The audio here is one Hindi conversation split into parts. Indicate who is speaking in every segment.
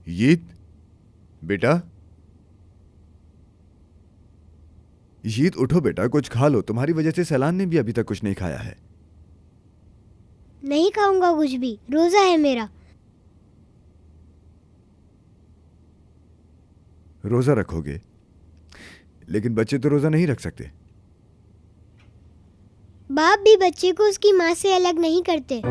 Speaker 1: यीत, बेटा यीत, उठो बेटा, कुछ खा लो। तुम्हारी वजह से सैलान ने भी अभी तक कुछ नहीं खाया है।
Speaker 2: नहीं खाऊंगा कुछ भी, रोजा है मेरा।
Speaker 1: रोजा रखोगे, लेकिन बच्चे तो रोजा नहीं रख सकते।
Speaker 2: बाप भी बच्चे को उसकी माँ से अलग नहीं करते।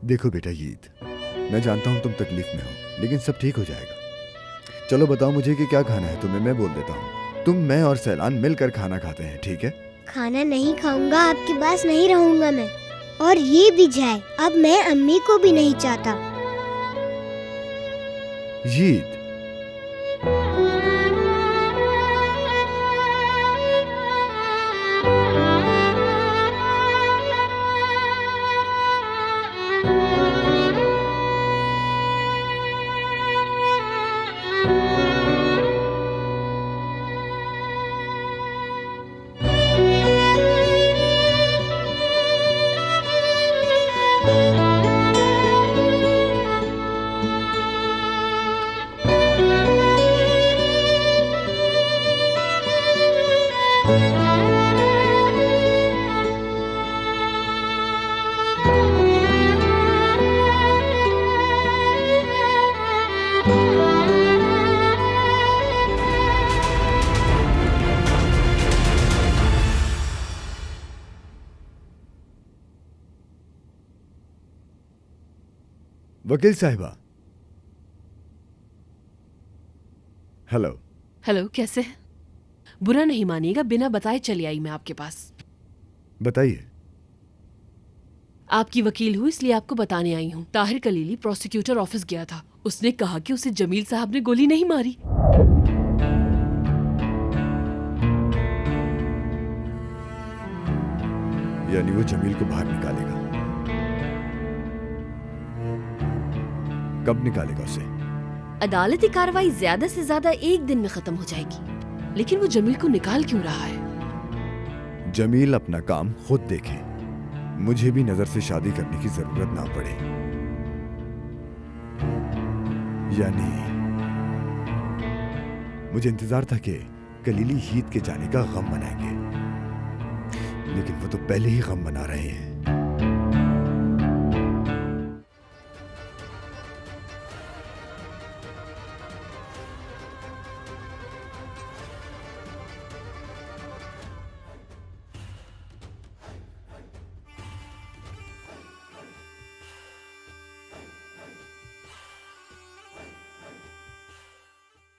Speaker 1: देखो बेटा यीत, मैं जानता हूं तुम तकलीफ में हो, लेकिन सब ठीक हो जाएगा। चलो बताओ मुझे कि क्या खाना है तुम्हें, मैं बोल देता हूँ। तुम, मैं और सैलान मिलकर खाना खाते हैं, ठीक है?
Speaker 2: खाना नहीं खाऊंगा, आपके पास नहीं रहूंगा मैं। और ये भी जाए, अब मैं अम्मी को भी नहीं चाहता।
Speaker 1: यीत, वकील साहिबा। हेलो।
Speaker 3: हेलो, कैसे? बुरा नहीं मानिएगा, बिना बताए चली आई मैं आपके पास।
Speaker 1: बताइए।
Speaker 3: आपकी वकील हूँ इसलिए आपको बताने आई हूँ। ताहिर कलीली प्रोसिक्यूटर ऑफिस गया था। उसने कहा कि उसे जमील साहब ने गोली नहीं मारी।
Speaker 1: यानी वो जमील को बाहर निकालेगा। कब निकालेगा उसे?
Speaker 3: अदालती कार्रवाई ज्यादा से ज्यादा 1 दिन में खत्म हो जाएगी, लेकिन वो जमील को निकाल क्यों रहा है?
Speaker 1: जमील अपना काम खुद देखे, मुझे भी नजर से शादी करने की जरूरत ना पड़े। यानी मुझे इंतजार था कि कलीली हीत के जाने का गम मनाएंगे, लेकिन वो तो पहले ही गम मना रहे हैं।